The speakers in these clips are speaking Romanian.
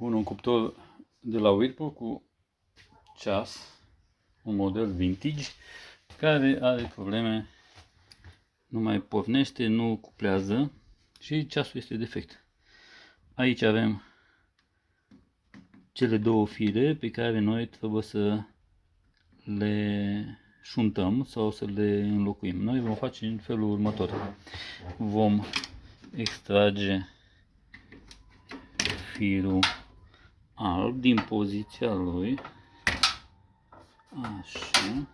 Bun, un cuptor de la Whirlpool cu ceas, un model vintage, care are probleme, nu mai pornește, nu cuplează și ceasul este defect. Aici avem cele două fire pe care noi trebuie să le șuntăm sau să le înlocuim. Noi vom face în felul următor. Vom extrage firul alb din poziția lui, așa,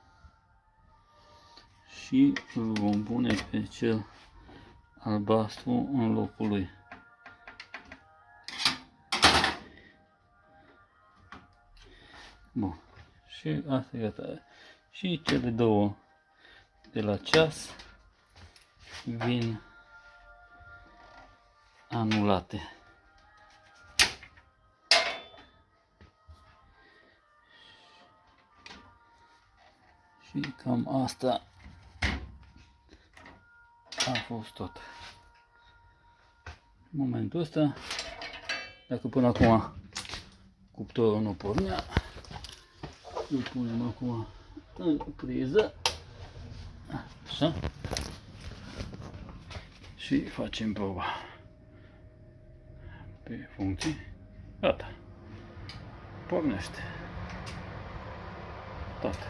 și îl vom pune pe cel albastru în locul lui. Bun. Și asta e gata. Și cele două de la ceas vin anulate. Și cam asta a fost tot. În momentul ăsta, dacă până acum cuptorul nu pornea, îl punem acum în priză, așa, și facem proba pe funcții. Gata, pornește toate.